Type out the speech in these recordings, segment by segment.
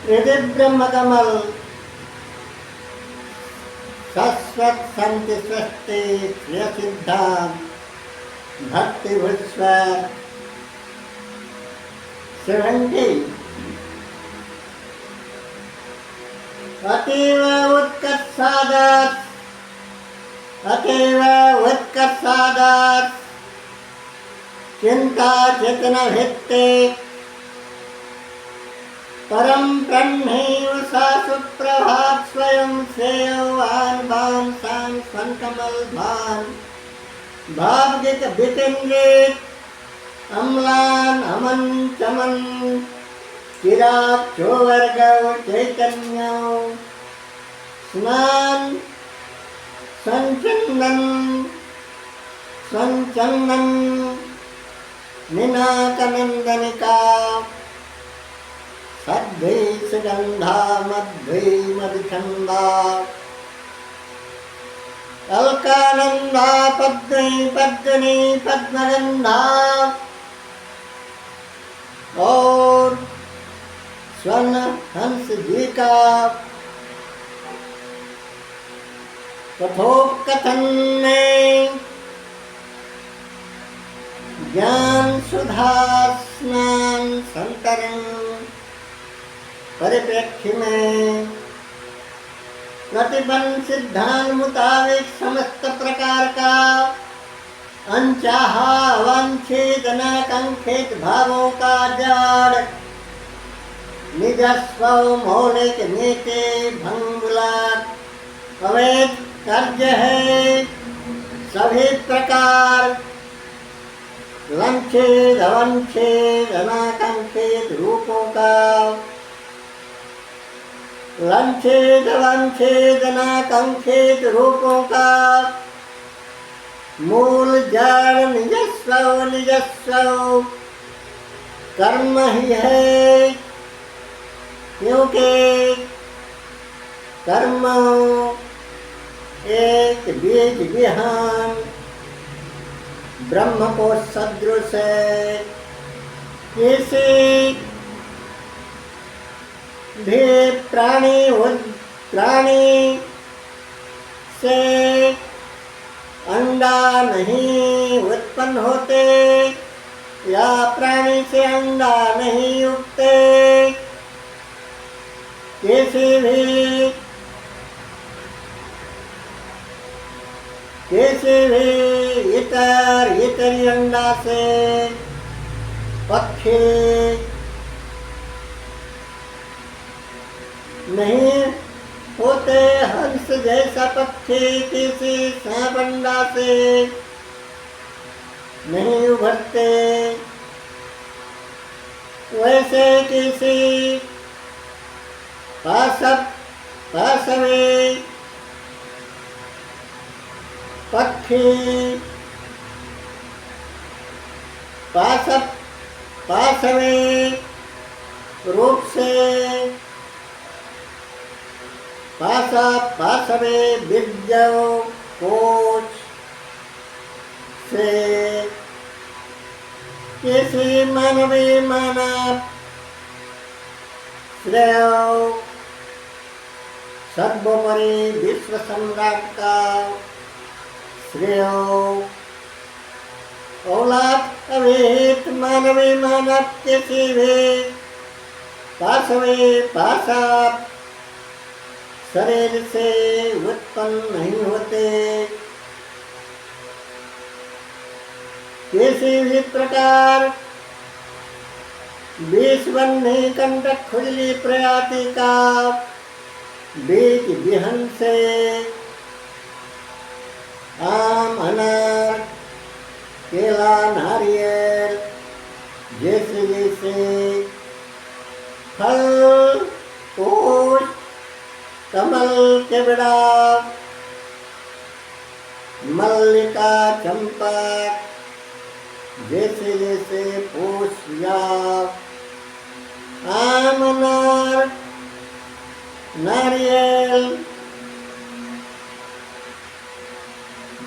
हृदय ब्रह्म कमल शाश्वत शांति सृष्टि श्रेय सिद्धांत भक्ति विश्व 70 अतीव उत्कर्षादात चिंता चेतना भित्ते परम ब्रह्मैव सा सुप्रभात स्वयं श्रेयवान भान शान स्वनकमल भान भावगित विकेंद्रित अम्लान अमन चमन चिराग चोवर्गव चैतन्य स्नान संचंदन मीनाकनंदनिका सद्भै सुगंधा मद्भै मधुछंदा अलकानंदा पद्मै पद्मिनी पद्मगंधा और स्वर्ण हंस जी का कथोपकथन में ज्ञान सुधा स्नान संतरण परिप्रेक्ष्य में प्रतिबंध सिद्धांत मुताबिक समस्त प्रकार का अनचाहा अवांछित अनाकांक्षित भावों का जड़ निजस्व मौलिक नीति भंगुलाट अवैध कार्य है। सभी प्रकार लंघित अवांछित अनाकांक्षित रूपों का लंघित अवांछित अनाकांक्षित रूपों का मूल जड़ निजस्व कर्म ही है, क्योंकि कर्म एक बीज विहान ब्रह्म को सदृश है। किसी भी प्राणी से अंडा नहीं उत्पन्न होते या प्राणी से अंडा नहीं उगते। किसी भी इतरी अंडा से पक्षी नहीं होते। हंस जैसा पक्षी किसी सांप अंडा से नहीं उभरते, वैसे किसी पाशवी पक्षी पाशवी रूप से पाशवी बीज कोश से किसी मानव श्रेय सर्वोपरि विश्व सम्राट का श्रेय औलाद अविहित मानव किसी भी पाशा शरीर से उत्पन्न नहीं होते। किसी भी प्रकार बीज बन्ही कंटक खुजली प्रयाति का बीज विहन से आम अनार केला नारियल जैसे फल फूल कमल केवड़ा मल्लिका चंपा जैसे पुष्प आम अनार नारियल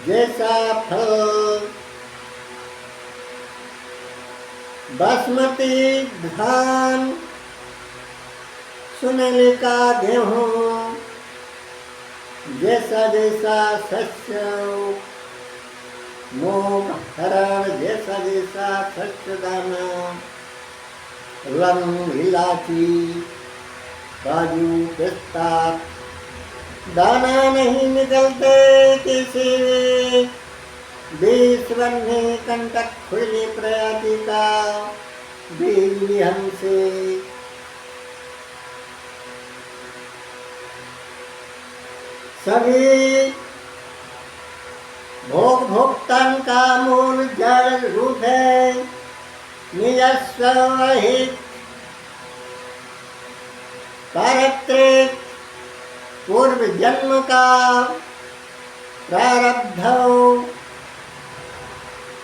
जैसा फल बासमती धान सुनने का गेहूं, जैसा जैसा शस्य मूंग हरण, जैसा जैसा शस्य दाना, लौंग इलायची काजू पिस्ता दाना नहीं निकलते किसी बीस वन्य कंटक खुली प्रजाति का बीज विहन से। सभी भोग भोक्तन का मूल जड़ रूप है, निजस्व हित पारत्रिक पूर्व जन्म का प्रारब्ध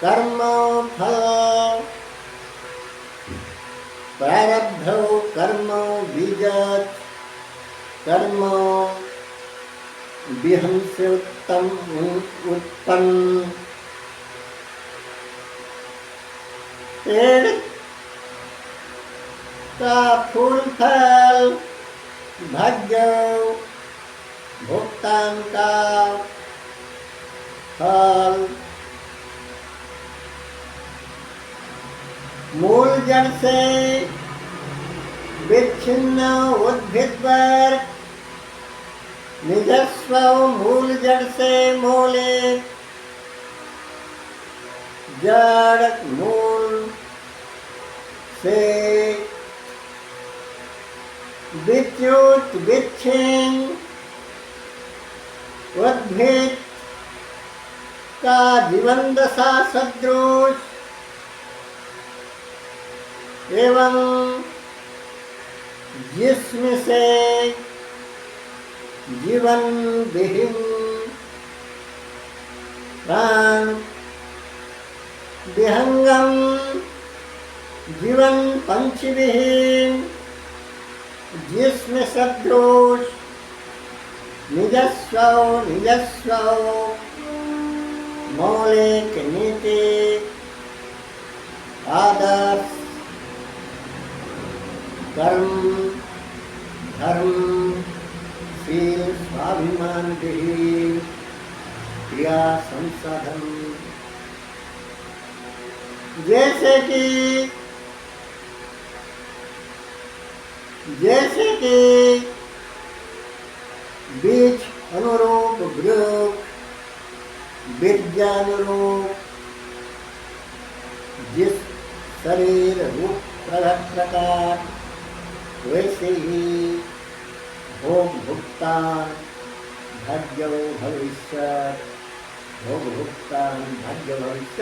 कर्म फल, प्रारब्ध कर्म बीजत कर्म विहन से उत्पन्न पेड़ का फूल फल, भाग्य भुगतान का फल। मूल जड़ से विच्छिन्न उद्भिद वर्ग, निजस्व मूल जड़ से मूलिक जड़ मूल से विच्युत विच्छिन्न उद्भिद का जीवन दशा सदृश एवं जिस्म से जीवन विहीन प्राण विहंगम जीवन पंच विहीन जिस्म सदृश निजस्व निजस्व मौलिक नीति आदर्श कर्म धर्म शील स्वाभिमान विहीन क्रिया संसाधन। जैसे कि बीज अनुरूप वृक्ष, बीजानुरूप जिस शरीर रूप प्रकार, वैसे ही भोग भुगतान भाग्य भविष्य, भोग भुगतान भाग्य भविष्य।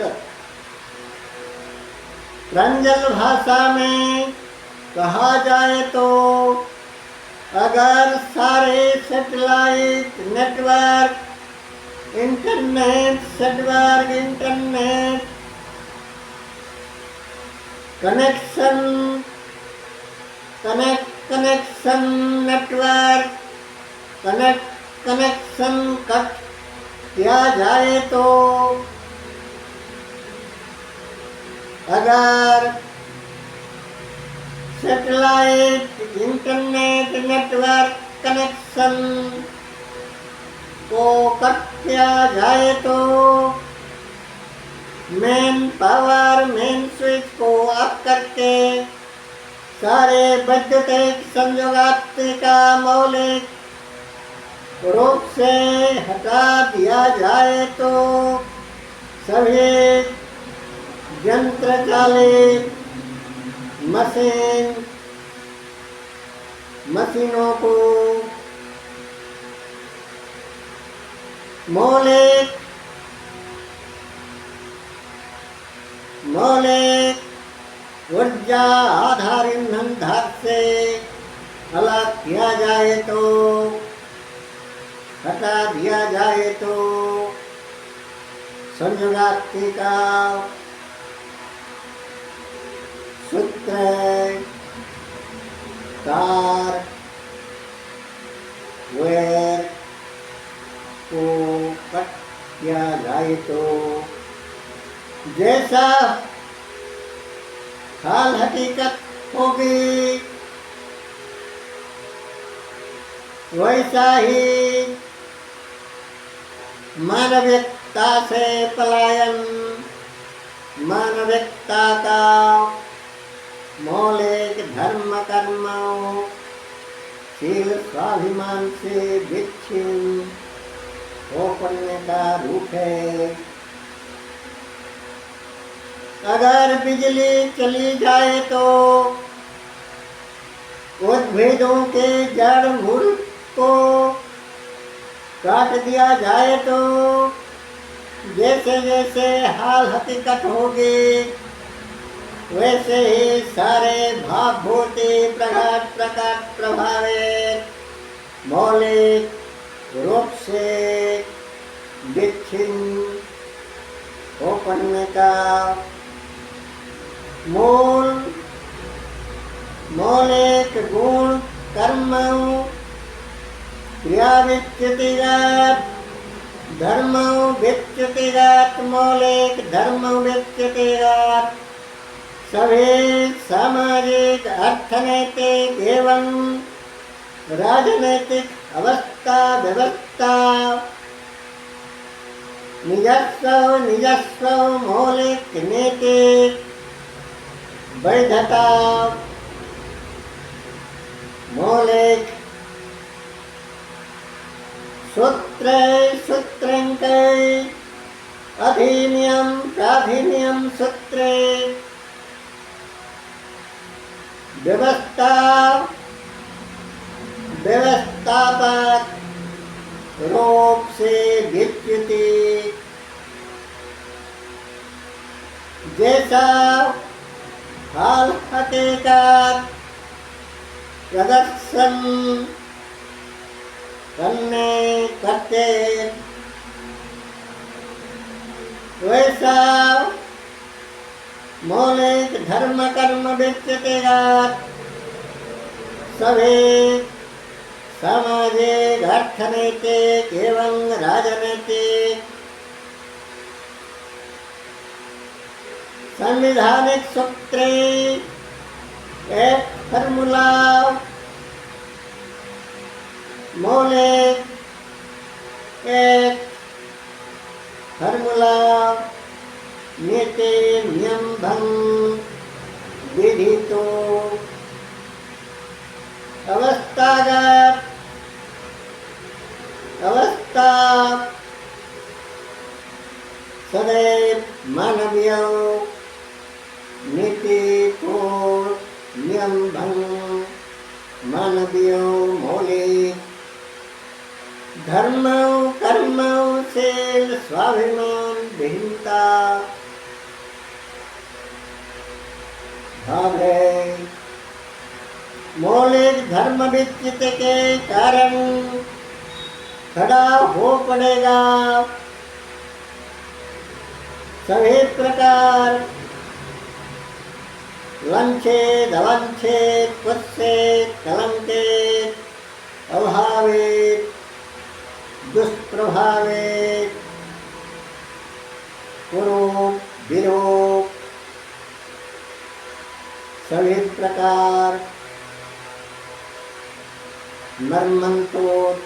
प्रांजल भाषा में कहा जाए तो अगर सारे satellite network internet connection network connection cut किया जाए तो अगर सैटेलाइट इंटरनेट नेटवर्क कनेक्शन को कट किया जाए तो मेन स्विच को ऑफ करके सारे वैद्युतिक संयोगात्मिका मौलिक रूप से हटा दिया जाए तो सभी यंत्र चालित मशीनों को मौलिक ऊर्जा आधार ईंधन धात से अलग किया जाए तो हटा दिया जाए तो संयोगात्मिका सूत्र तार वायर को कट किया जाए तो जैसा हाल हकीकत होगी वैसा ही मानविकता से पलायन, मानविकता का मौलिक धर्म कर्म शील स्वाभिमान से विच्छिन्न होने का रूप है। अगर बिजली चली जाए तो उद्भिदों के जड़ मूल को काट दिया जाए तो जैसे जैसे हाल हकीकत होगी वैसे ही सारे भाव भूति प्रकट प्रभावित मौलिक रूप से विच्छिन्न होने का मौलिक गुण कर्म क्रिया विच्युतिगत धर्म विच्युतिगत मौलिक धर्म विच्युतिगत सभी सामाजिक अर्थनैतिक एवं राजनैतिक अवस्था व्यवस्था निजस्व मौलिक नैतिक वैधता मौलिक सूत्रंक अधिनियम प्राधिनियम सूत्रे व्यवस्थापक रूप से विच्युति जैसा हाल हकीकत प्रदर्शन करते वैसा मौलिक धर्म कर्म विच्युतिगत सभी सामाजिक अर्थनैतिक एवं राजनैतिक संवैधानिक सूत्रे एक फॉर्मूला मौलिक एक फॉर्मूला नीति नियम भंग विधि तो अवस्थागत अवस्था सदैव मानवीय नीति को नियम भंग मानवीय मौलिक धर्म कर्म से स्वाभिमान विहीनता भाव है। मौलिक धर्म विच्युति के कारण खड़ा हो पड़ेगा सभी प्रकार लंछित अवंछित कुत्सित कलंकित अभावित दुष्प्रभावित कुरूप विरूप सभी प्रकार मर्मंतोत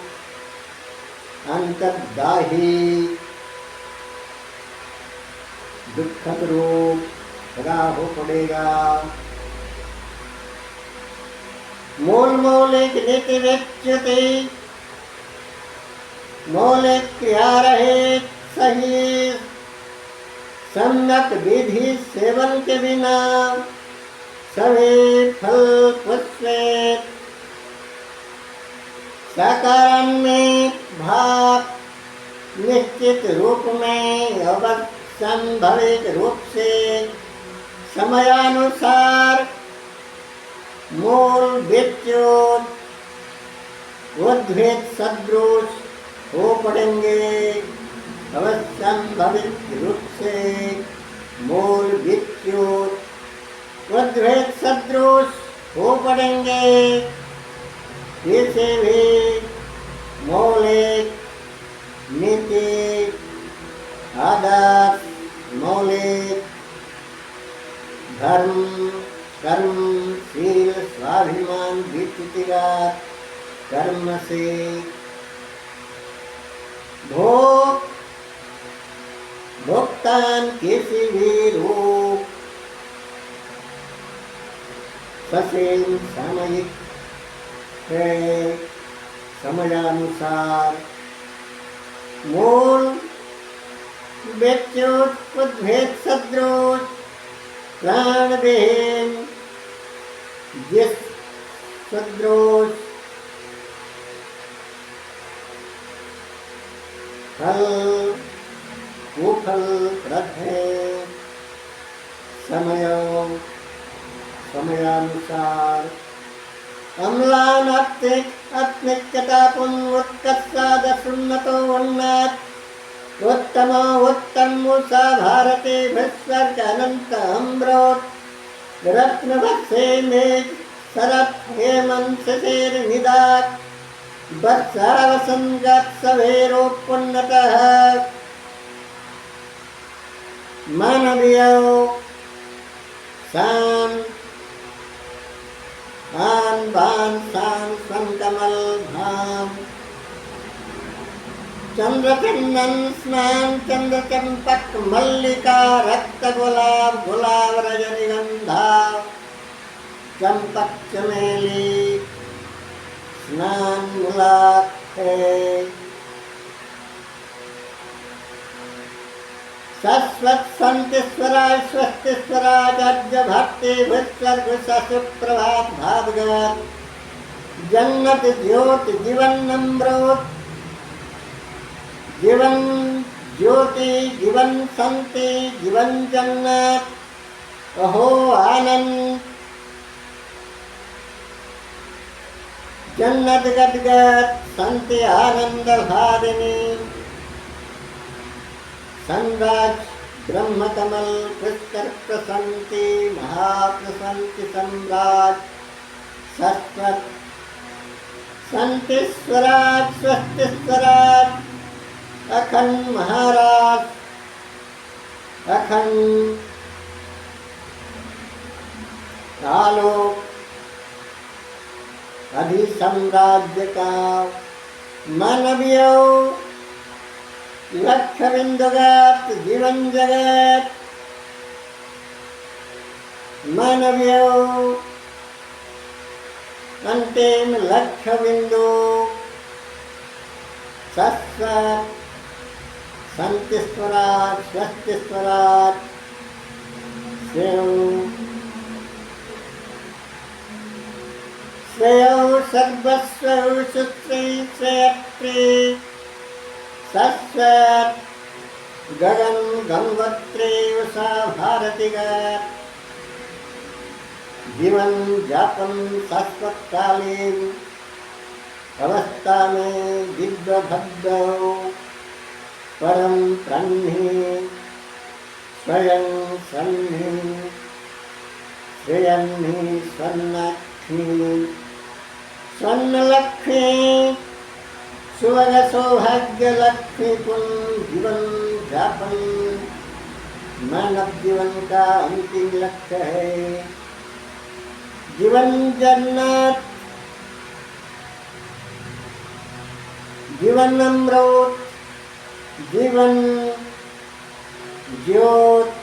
अंतर्दाही दुखद रूप खड़ा हो पड़ेगा। मौलिक नीति विच्युति मौलिक क्रिया रहित सही सम्यक विधि सेवन के बिना सभी फल पुष्पित साकारात्मक भाव निश्चित रूप में संभावित रूप से समयानुसार मूल विच्युत उद्भिद सदृश हो पड़ेंगे। अवश्यंभावित रूप से मूल विच्युत उद्भिद सदृश हो पड़ेंगे। इसे भी मौलिक नीति आदर्श मौलिक धर्म कर्म शील स्वाभिमान विच्युतिगत कर्म से भोग भोक्तान किसी भी रूप ससेन सामयिक है समयानुसार मूल व्यक्त्योत उद्भेद सद्रोज प्राण विहीन जिस सद्रोज फल कुफल प्रद है समयानुसार अम्लान अत्निक्यता पुण्योत्कर्षाद सुन्नतो उन्नत उत्तम उत्तमुषा भारते विस्वर्ग अनंत अम्रोत रत्नवत्से मेघ शरत हेमंत शेर निदाक वर्षावसंगत सवेरो पुण्यतः मानवीयो शान आन बान शान संकमल धाम चंद्र चंदन स्नान चंद्र चंपक मल्लिका रक्त गुलाब गुलाब रजनीगंधा चंपक चमेली स्नान मुलाक है शाश्वत संत स्वराज स्वस्ति स्वराज अद्य भक्ति विसर्ग सुप्रभात भावगत जन्नत ज्योति जीवन अमृत जीवन ज्योति जीवन संति जीवन जन्नत अहो आनंद जन्नत गदगद संति आनंद भादिनी संराज ब्रह्म कमल पुष्कर प्रसंति महाप्रसंति सम्राट शाश्वत संति स्वराज स्वस्ति स्वराज अखंड महाराज अखंड आलोक अधि साम्राज्य का मानवीय लक्ष्य बिंदुगत जीवन जगत मानवीय अंतिम लक्ष्य बिंदु शाश्वत संति स्वराज स्वस्ति स्वराज श्रेयो सर्वस्व सुश्री श्रेयत्री शाश्वत गगन गंगोत्री उषा भारती जीवन जापन शाश्वत कालीन अवस्था में दिव्य भद्र परम प्रणि स्वयं सन्नि श्रेयन्नि स्वन्नलक्ष्मी स्वन्नलक्ष्मी सुवर्ग सौभाग्य लक्ष्मी पुण्य जीवन जापन मानव जीवन का अंतिम लक्ष्य है जीवन जन्नत जीवन अमृत जीवन ज्योत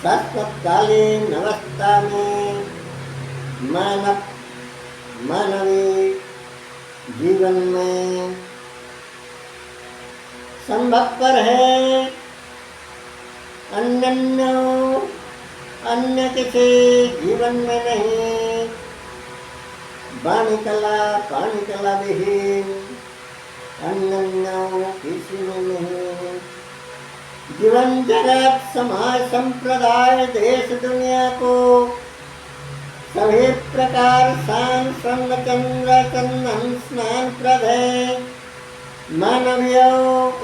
शाश्वतकालीन अवस्था में मानवीय जीवन में संभवपर है अन्य किसी जीवन में नहीं वाणी कला पानी कला विहीन अन्य किसी में नहीं जीवन जगत समाज संप्रदाय देश दुनिया को सभी प्रकार शान स्वर्ण चंद्र चंदन स्नान प्रद है मानवीय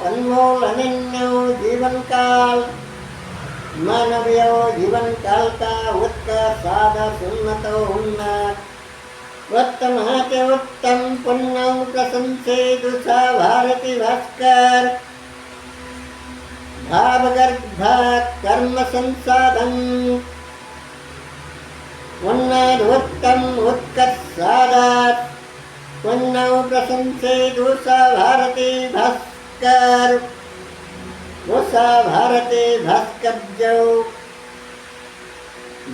अनमोल अनन्य जीवन काल मानवीय जीवन काल का उत्कर्ष सादा सुन्नत उन्नत उत्तमाते उत्तम पुण्यं प्रशंसे दुषा भारती भास्कर भावगर्भ कर्म संसाधन उन्नत उत्तम उत्कर्ष सादा पुण्यं प्रशंसे दोषा भारती भास्कर दोषा भारती भास्कर्यौ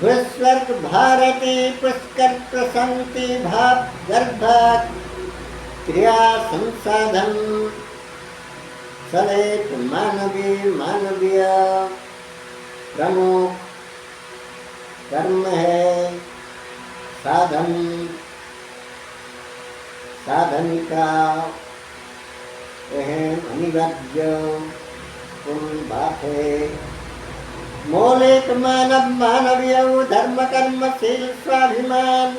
भूस्वर्ग भारती पुष्कर प्रशंति भाव गर्भा क्रिया संसाधन सदैव मानवीय प्रमुख कर्म है साधन साधनिका अनिवार्य पूर्ण बात है। मौलिक मानवीय धर्म कर्मशील स्वाभिमान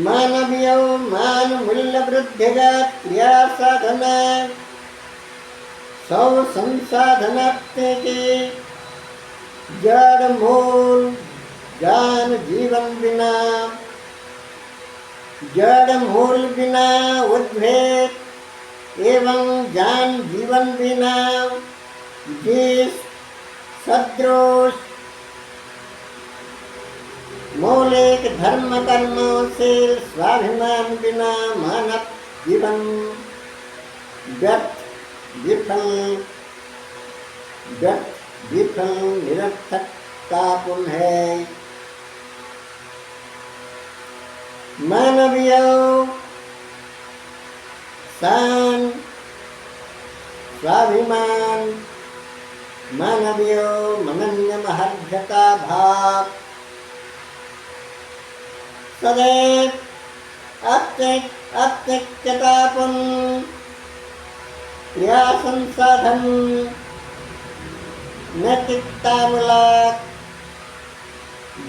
मानवीय मान मूल्य वृद्धिगत क्रिया साधना सौ संसाधनात्म की जड़ मूल ज्ञान जीवन बिना जड़ मूल बिना उद्भेद एवं ज्ञान जीवन बिना जिस सदृश मौलिक धर्म कर्मों से स्वाभिमान बिना मानव जीवन व्यर्थ विफल निरर्थकतापूर्ण है। मानवीय शान स्वाभिमान मानवीय मनन्य महर्घता भाव सदैव अत्यक्ततापूर्ण क्रिया संसाधन नैतिकतामूलक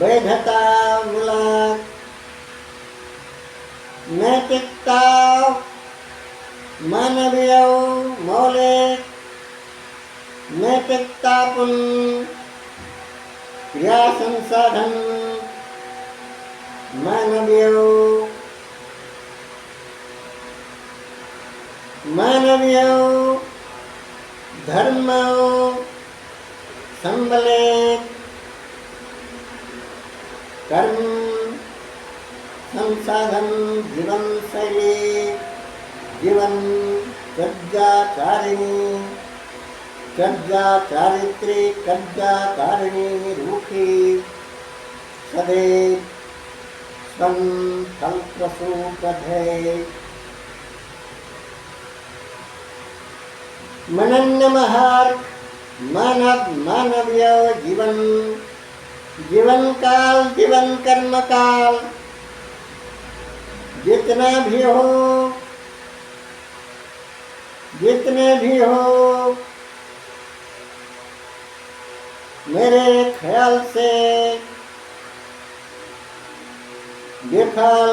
वैधतामूलक नैतिकता मानवीय मौलिक नैतिकतापूर्ण क्रिया संसाधन मानवीय धर्म सम्मिलित कर्म संसाधन जीवन शैली जीवन चर्या चारित्रिक चर्याकारिणी रूपी सदैव स्वं फलप्रसूपते मनन्य महार्ग मानवीय जीवन काल जीवन कर्म काल जितने भी हो मेरे ख्याल से विफल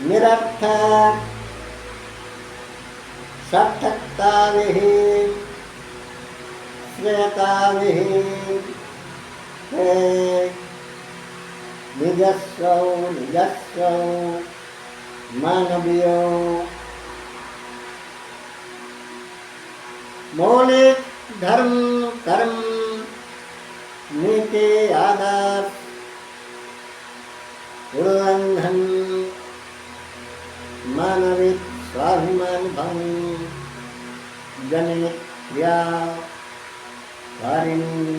निरर्थक सार्थकता विहीन श्रेयता विहीन है। निजस्व मानवीय मौलिक धर्म कर्म नीति आदर्श उल्लंघन मानविक स्वाभिमान भंग जनित क्रिया कारिणी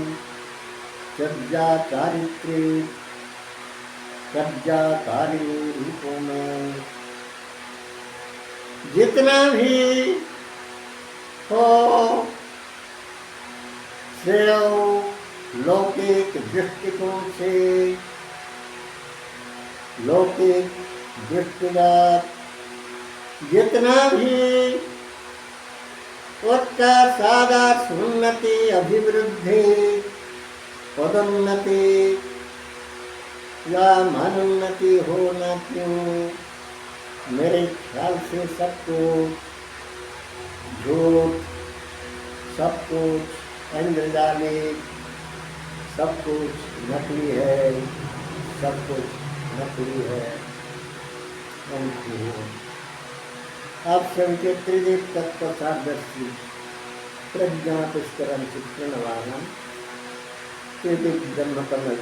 चर्या चारित्रिक चर्याकारिणी रूपों में जितना भी हो श्रेय लौकिक दृष्टिकोण से लौकिक दृष्टिगत जितना भी उत्कर्ष आदर्श उन्नति अभिवृद्धि पदोन्नति या मानोन्नति हो न क्यों मेरे ख्याल से सब कुछ झूठ सब कुछ इंद्रजालिक सब कुछ नकली है सब कुछ नकली है। आप सबके त्रिदेव तत्व सादर्शी प्रज्ञा पुष्करम चित्रणवानम त्रिदिक ब्रह्म कमल